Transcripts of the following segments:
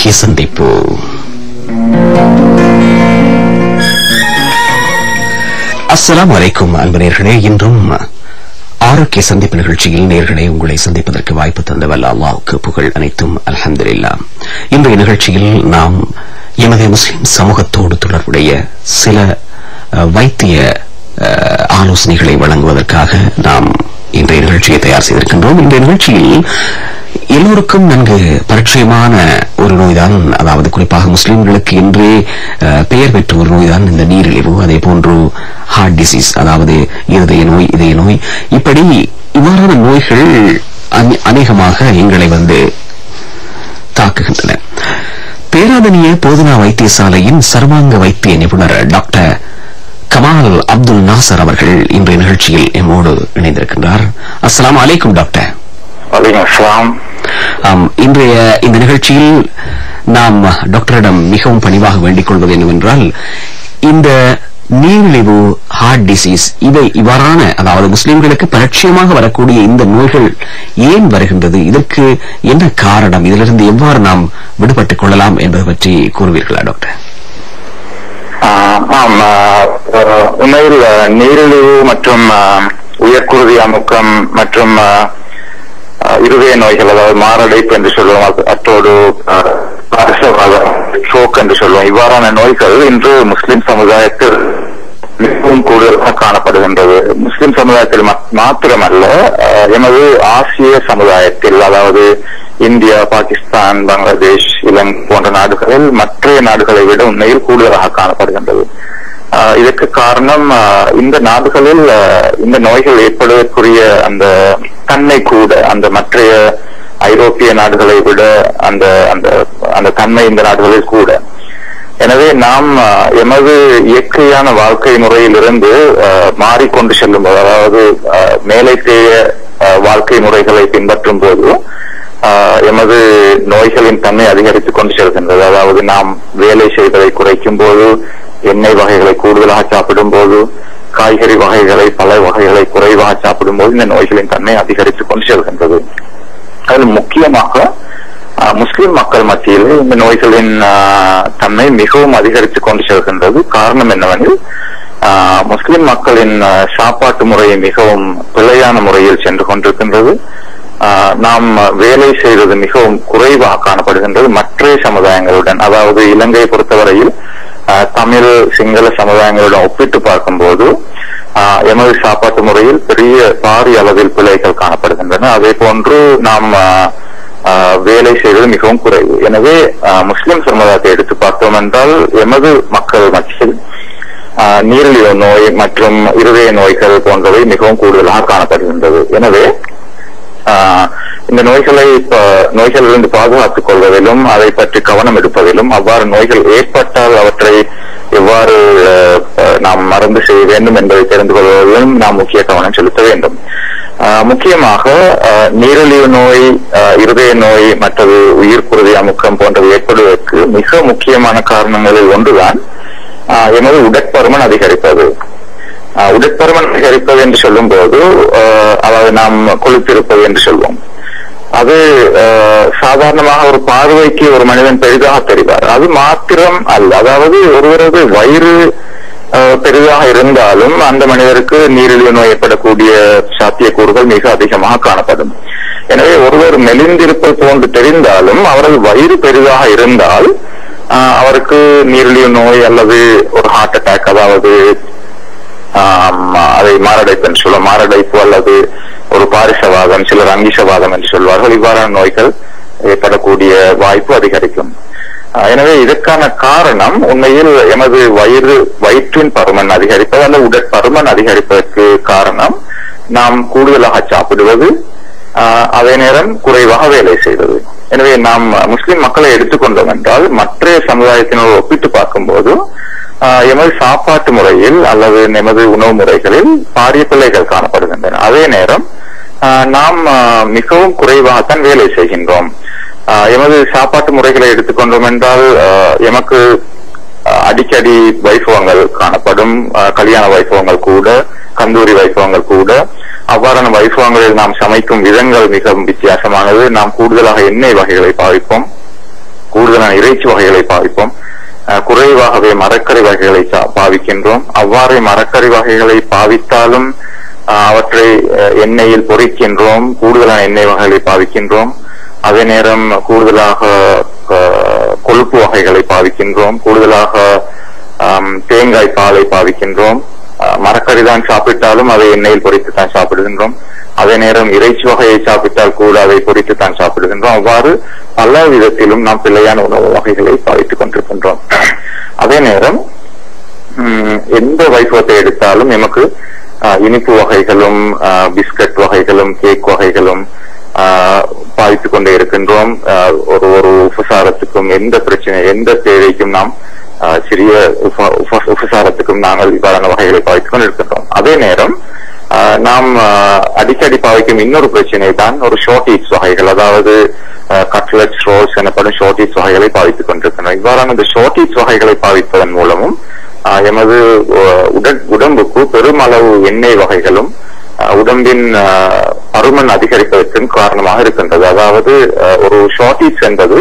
ஆரோக்கிய சந்திப்பு. அஸ்ஸலாமு அலைக்கும் அன்பு நேயர்களே. இன்றும் ஆரோக்கிய சந்திப்பு நிகழ்ச்சியில் நேயர்களே உங்களை சந்திப்பதற்கு வாய்ப்பு தந்த வல்ல அல்லாஹ்வுக்கு புகழ் அனைத்தும் அல்ஹம்துலில்லாஹ். இன்றைய நிகழ்ச்சியில் நாம் எமது முஸ்லிம் சமூகத்தோடு தொடர்புடைய சில வைத்திய ஆலோசனைகளை வழங்குவதற்காக நாம் இன்றைய நிகழ்ச்சியை தயார் செய்திருக்கின்றோம். இன்றைய நிகழ்ச்சியில் எல்லோருக்கும் நன்கு பரிச்சயமான ஒரு நோய்தான், அதாவது குறிப்பாக முஸ்லிம்களுக்கு இன்றே பெயர் பெற்ற ஒரு நோய்தான் இந்த நீரிழிவு. அதே போன்று ஹார்ட் டிசீஸ், அதாவது இதய நோய். இப்படி இவ்வாறான நோய்கள் அநேகமாக எங்களை தாக்குகின்றன. பேராதனிய போதனா வைத்தியசாலையின் சர்வாங்க வைத்திய நிபுணர் டாக்டர் கமால் அப்துல் நாசர் அவர்கள் இன்றைய நிகழ்ச்சியில் எம்மோடு இணைந்திருக்கின்றார். அஸ்ஸலாமு அலைக்கும் டாக்டர். இன்றைய இந்த நிகழ்ச்சியில் நாம் டாக்டரிடம் மிகவும் பணிவாக வேண்டிக் கொள்வது என்னவென்றால், இந்த நீரிழிவு, ஹார்ட் டிசீஸ் இவ்வாறான, அதாவது முஸ்லிம்களுக்கு பரிச்சயமாக வரக்கூடிய இந்த நோய்கள் ஏன் வருகின்றது, இதற்கு என்ன காரணம், இதிலிருந்து எவ்வாறு நாம் விடுபட்டுக் கொள்ளலாம் என்பது பற்றி கூறுவீர்களா டாக்டர்? உண்மையில் நீரிழிவு மற்றும் உயர்குருதி அமுக்கம் மற்றும் இருதய நோய்கள், அதாவது மாரடைப்பு என்று சொல்லுவோம், அத்தோடு ஸ்ட்ரோக் என்று சொல்லுவோம், இவ்வாறான நோய்கள் இன்று முஸ்லிம் சமுதாயத்தில் மிகவும் கூடுதலாக காணப்படுகின்றது. முஸ்லிம் சமுதாயத்தில் மாத்திரமல்ல, எமது ஆசிய சமுதாயத்தில், அதாவது இந்தியா, பாகிஸ்தான், பங்களாதேஷ், இலங்கை போன்ற நாடுகளில் மற்ற நாடுகளை விட உண்மையில் கூடுதலாக காணப்படுகின்றது. இதற்கு காரணம், இந்த நாடுகளில் இந்த நோய்கள் ஏற்படுவதற்குரிய அந்த தன்மை கூட அந்த மற்ற ஐரோப்பிய நாடுகளை விட அந்த அந்த அந்த தன்மை இந்த நாடுகளில் கூட. எனவே நாம் எமது இயற்கையான வாழ்க்கை முறையிலிருந்து மாறிக்கொண்டு செல்லும் போது, அதாவது மேலைத்தேய வாழ்க்கை முறைகளை பின்பற்றும் போது எமது நோய்களின் தன்மை அதிகரித்துக் கொண்டு செல்கின்றது. அதாவது நாம் வேலை செய்வதை குறைக்கும் போது, எண்ணெய் வகைகளை கூடுதலாக சாப்பிடும் போது, காய்கறி வகைகளை, பல வகைகளை குறைவாக சாப்பிடும் போது இந்த நோய்களின் தன்மை அதிகரித்துக் கொண்டு செல்கின்றது. அதில் முக்கியமாக முஸ்லிம் மக்கள் மத்தியில் இந்த நோய்களின் தன்மை மிகவும் அதிகரித்துக் கொண்டு செல்கின்றது. காரணம் என்னவெனில், முஸ்லிம் மக்களின் சாப்பாட்டு முறை மிகவும் பிழையான முறையில் சென்று கொண்டிருக்கின்றது. நாம் வேலை செய்வது மிகவும் குறைவாக காணப்படுகின்றது மற்ற சமுதாயங்களுடன். அதாவது இலங்கையை பொறுத்தவரையில் தமிழ், சிங்கள சமுதாயங்களுடன் ஒப்பிட்டு பார்க்கும்போது எமது சாப்பாட்டு முறையில் பாரிய அளவில் பிழைகள் காணப்படுகின்றன. அதே போன்று நாம் வேலை செய்வது மிகவும் குறைவு. எனவே முஸ்லிம் சமுதாயத்தை எடுத்து பார்த்தோம் என்றால், எமது மக்கள் மத்தியில் நீரிழிவு நோய் மற்றும் இருதய நோய்கள் போன்றவை மிகவும் கூடுதலாக காணப்படுகின்றது. எனவே இந்த நோய்களிலிருந்து பாதுகாத்துக் கொள்வதிலும், அதை பற்றி கவனம் எடுப்பதிலும், அவ்வாறு நோய்கள் ஏற்பட்டால் அவற்றை எவ்வாறு நாம் மருந்து செய்ய வேண்டும் என்பதை தெரிந்து கொள்வதிலும் நாம் முக்கிய கவனம் செலுத்த வேண்டும். முக்கியமாக நீரிழிவு நோய், இருதய நோய், மற்றது உயிர்குருதி அமுக்கம் போன்றவை ஏற்படுவதற்கு மிக முக்கியமான காரணங்களில் ஒன்றுதான் எமது உடற்பருமன் அதிகரிப்பது. உடற்பருமன் அதிகரிப்பது என்று சொல்லும் போது, அதாவது நாம் கொழுத்திருப்பது என்று சொல்வோம். அது சாதாரணமாக ஒரு பார்வைக்கு ஒரு மனிதன் பெரிதாக தெரிவார். அது மாத்திரம் அல்ல, அதாவது ஒருவரது வயிறு பெரிதாக இருந்தாலும் அந்த மனிதருக்கு நீரிழிவு நோய் ஏற்படக்கூடிய சாத்தியக்கூறுகள் மிக அதிகமாக காணப்படும். எனவே ஒருவர் மெலிந்திருப்பது போன்று தெரிந்தாலும் அவரது வயிறு பெரிதாக இருந்தால் அவருக்கு நீரிழிவு நோய் அல்லது ஒரு ஹார்ட் அட்டாக், அதாவது அதை மாரடைப்பு என்று சொல்லுவோம், மாரடைப்பு அல்லது ஒரு பாரிசவாதம், சிலர் அங்கிசவாதம் என்று சொல்வார்கள், இவ்வாறான நோய்கள் ஏற்படக்கூடிய வாய்ப்பு அதிகரிக்கும். எனவே இதற்கான காரணம் உண்மையில் எமது வயிற்றின் பருமன் அதிகரிப்பது அல்ல உடற்பருமன் அதிகரிப்பதற்கு காரணம் நாம் கூடுதலாக சாப்பிடுவது, அதே நேரம் குறைவாக வேலை செய்வது. எனவே நாம் முஸ்லிம் மக்களை எடுத்துக்கொண்டோம் என்றால் மற்ற சமுதாயத்தினர் ஒப்பிட்டு பார்க்கும்போது எமது சாப்பாட்டு முறையில் அல்லது எமது உணவு முறைகளில் பாரிய பிழைகள் காணப்படுகின்றன. அதே நேரம் நாம் மிகவும் குறைவாகத்தான் வேலை செய்கின்றோம். எமது சாப்பாட்டு முறைகளை எடுத்துக்கொண்டோம் என்றால் எமக்கு அடிக்கடி வைபவங்கள் காணப்படும், கல்யாண வைபவங்கள் கூட, கந்தூரி வைபவங்கள் கூட. அவ்வாறான வைபவங்களில் நாம் சமைக்கும் விதங்கள் மிகவும் வித்தியாசமானது. நாம் கூடுதலாக எண்ணெய் வகைகளை பாவிப்போம், கூடுதலான இறைச்சி வகைகளை பாவிப்போம். குறைவாகவே மரக்கறி வகைகளை பாவிக்கின்றோம். அவ்வாறு மரக்கறி வகைகளை பாவித்தாலும் அவற்றை எண்ணெயில் பொரிக்கின்றோம். கூடுதலான எண்ணெய் வகைகளை பாவிக்கின்றோம். அதே நேரம் கூடுதலாக கொழுப்பு வகைகளை பாவிக்கின்றோம். கூடுதலாக தேங்காய் பாலை பாவிக்கின்றோம். மரக்கறி தான் சாப்பிட்டாலும் அதை எண்ணெயில் பொரித்துத்தான் சாப்பிடுகின்றோம். அதே நேரம் இறைச்சி வகையை சாப்பிட்டால் கூட அதை பொரித்துத்தான் சாப்பிடுகின்றோம். அவ்வாறு பல விதத்திலும் நாம் பிள்ளையான உணவு வகைகளை பாவித்துக் கொண்டிருக்கின்றோம். அதே நேரம் எந்த வைபவத்தை எடுத்தாலும் நமக்கு இனிப்பு வகைகளும் பிஸ்கட் வகைகளும் கேக் வகைகளும் பாவித்துக் கொண்டே இருக்கின்றோம். ஒரு உபசாரத்துக்கும் எந்த பிரச்சனை எந்த தேவைக்கும் நாம் சிறிய உபசாரத்துக்கும் நாங்கள் இவ்வாறான வகைகளை பாவித்துக் கொண்டிருக்கின்றோம். அதே நேரம் நாம் அடிக்கடி பாவிக்கும் இன்னொரு பிரச்சனை தான் ஒரு ஷார்ட் ஈட்ஸ் வகைகள், அதாவது கட்லெட்ஸ் ரோல்ஸ் எனப்படும் ஷார்ட் ஈட்ஸ் வகைகளை பாவித்துக் கொண்டிருக்கின்றோம். இவ்வாறான இந்த ஷார்ட் ஈட்ஸ் வகைகளை பாவிப்பதன் மூலமும் எமது உடம்புக்கு பெருமளவு எண்ணெய் வகைகளும் உடம்பின் பருமன் அதிகரிப்பதற்கும் காரணமாக இருக்கின்றது. அதாவது ஒரு ஷார்ட் ஈட்ஸ் என்பது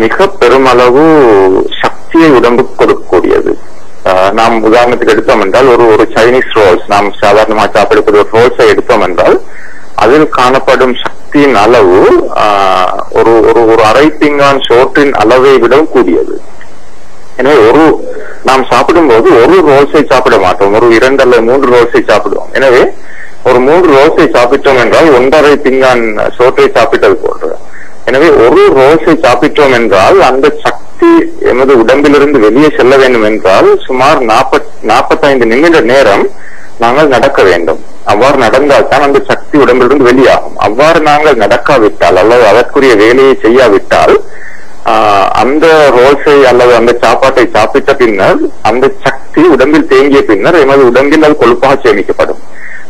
மிக பெருமளவு சக்தியை உடம்புக்கு கொடுக்கக்கூடியது. நாம் உதாரணத்துக்கு எடுத்தோம் என்றால் ஒரு சைனீஸ் ரோல்ஸ், நாம் சாதாரணமாக சாப்பிடக்கூடிய ஒரு ரோல்ஸை எடுத்தோம் என்றால் அதில் காணப்படும் சக்தியின் அளவு ஒரு அரை பிங்கான் சோற்றின் அளவை விட கூடியது. எனவே நாம் சாப்பிடும் போது ஒரு ரோல்ஸை சாப்பிட மாட்டோம், ஒரு 2 அல்லது 3 ரோல்ஸை சாப்பிடுவோம். எனவே ஒரு 3 ரோல்ஸை சாப்பிட்டோம் என்றால் 1.5 பிங்கான் சோற்றை சாப்பிட்டது போன்ற. எனவே ஒரு ரோல்ஸை சாப்பிட்டோம் என்றால் அந்த சக்தி எமது உடம்பிலிருந்து வெளியே செல்ல வேண்டும் என்றால் சுமார் 45 நிமிட நேரம் நாங்கள் நடக்க வேண்டும். அவ்வாறு நடந்தால் தான் அந்த சக்தி உடம்பிலிருந்து வெளியாகும். அவ்வாறு நாங்கள் நடக்காவிட்டால் அல்லது அதற்குரிய வேலையை செய்யாவிட்டால் அந்த ரோல்ஸை அல்லது அந்த சாப்பாட்டை சாப்பிட்ட பின்னர் அந்த சக்தி உடம்பில் தேங்கிய பின்னர் எமது உடம்பில் அது கொழுப்பாக சேமிக்கப்படும்.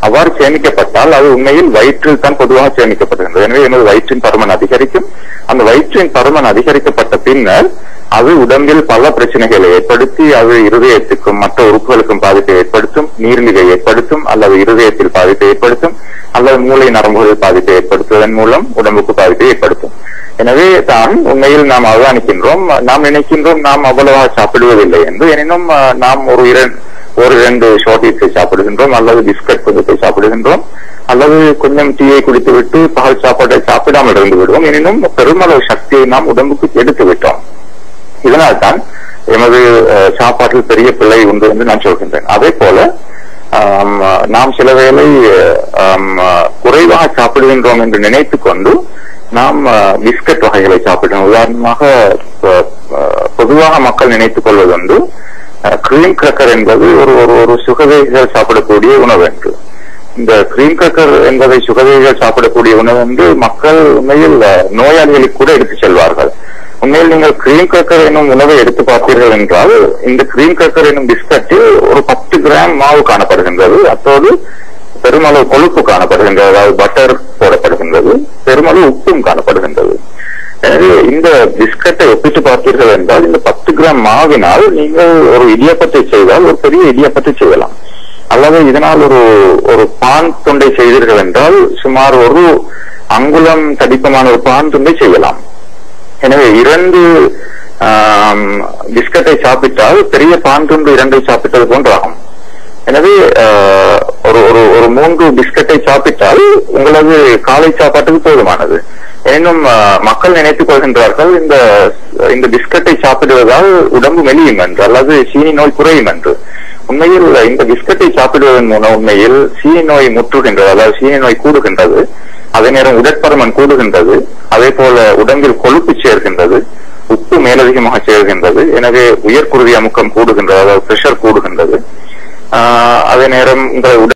அவ்வாறு சேமிக்கப்பட்டால் அது உண்மையில் வயிற்றில் தான் பொதுவாக சேமிக்கப்படுகின்றது. எனவே எமது வயிற்றின் பருமன் அதிகரிக்கும். அந்த வயிற்றின் பருமன் அதிகரிக்கப்பட்ட பின்னர் அது உடம்பில் பல பிரச்சனைகளை ஏற்படுத்தி அது இருதயத்துக்கும் மற்ற உறுப்புகளுக்கும் பாதிப்பை ஏற்படுத்தும், நீர்நிலை ஏற்படுத்தும், அல்லது இருதயத்தில் பாதிப்பை ஏற்படுத்தும், அல்லது மூளை நரம்புகளில் பாதிப்பை ஏற்படுத்துவதன் மூலம் உடம்புக்கு பாதிப்பை ஏற்படுத்தும். எனவே தான் உண்மையில் நாம் அவதானிக்கின்றோம், நாம் நினைக்கின்றோம் நாம் அவ்வளவாக சாப்பிடுவதில்லை என்று. எனினும் நாம் ஒரு 2 ஷார்ட் ஈட்ஸை சாப்பிடுகின்றோம், அல்லது பிஸ்கட் கொஞ்சத்தை சாப்பிடுகின்றோம், அல்லது கொஞ்சம் டீயை குடித்துவிட்டு பகல் சாப்பாட்டை சாப்பிடாமல் இருந்து விடுவோம். எனினும் பெருமளவு சக்தியை நாம் உடம்புக்கு எடுத்து விட்டோம். இதனால் தான் எமது சாப்பாட்டில் பெரிய பிழை உண்டு என்று நான் சொல்கின்றேன். அதே போல நாம் சில வேளை குறைவாக சாப்பிடுகின்றோம் என்று நினைத்துக் கொண்டு நாம் பிஸ்கட் வகைகளை சாப்பிடுறோம். உதாரணமாக பொதுவாக மக்கள் நினைத்துக் கொள்வதுண்டு கிரீம் கிரக்கர் என்பது ஒரு சுகதைகள் சாப்பிடக்கூடிய உணவு என்று. இந்த கிரீம் கிரக்கர் என்பதை சுகதைகள் சாப்பிடக்கூடிய உணவு என்று மக்கள் உண்மையில் நோயாளிகளுக்கு கூட எடுத்துச் செல்வார்கள். உண்மையில் நீங்கள் கிரீம் கிரக்கர் என்னும் உணவை எடுத்து பார்த்தீர்கள் என்றால் இந்த கிரீம் கிரக்கர் என்னும் பிஸ்கட்டில் ஒரு 10 கிராம் மாவு காணப்படுகின்றது. அத்தோடு பெருமளவு கொழுப்பு காணப்படுகின்றது, அதாவது பட்டர் போடப்படுகின்றது, பெருமளவு உப்பும் காணப்படுகின்றது. எனவே இந்த பிஸ்கட்டை ஒப்பிட்டு பார்த்தீர்கள் என்றால் இந்த 10 கிராம் மாவினால் நீங்கள் ஒரு இடியப்பத்தை செய்தால் ஒரு பெரிய இடியப்பத்தை செய்யலாம். அல்லது இதனால் ஒரு பான் துண்டை செய்தீர்கள் என்றால் சுமார் ஒரு அங்குலம் தடிப்பமான ஒரு பான் துண்டை செய்யலாம். எனவே 2 பிஸ்கட்டை சாப்பிட்டால் பெரிய பான் துண்டு 2 சாப்பிட்டது போன்றாகும். எனவே ஒரு 3 பிஸ்கட்டை சாப்பிட்டால் உங்களது காலை சாப்பாட்டுக்கு போதுமானது. எனினும் மக்கள் நினைத்துக் கொள்கின்றார்கள் இந்த பிஸ்கட்டை சாப்பிடுவதால் உடம்பு மெலியும் என்று, அல்லது சீனி நோய் குறையும் என்று. உண்மையில் இந்த பிஸ்கட்டை சாப்பிடுவதன் மூலம் உண்மையில் சீனி நோய் முற்றுகின்றது, அதாவது சீனி நோய் கூடுகின்றது. அதே நேரம் உடற்பருமன் கூடுகின்றது. அதே போல உடம்பில் கொழுப்பு சேர்கின்றது, உப்பு மேலதிகமாக சேர்கின்றது. எனவே உயர்குருதி அமுக்கம் கூடுகின்றது, அதாவது பிரஷர் கூடுகின்றது. அதே நேரம் உங்களை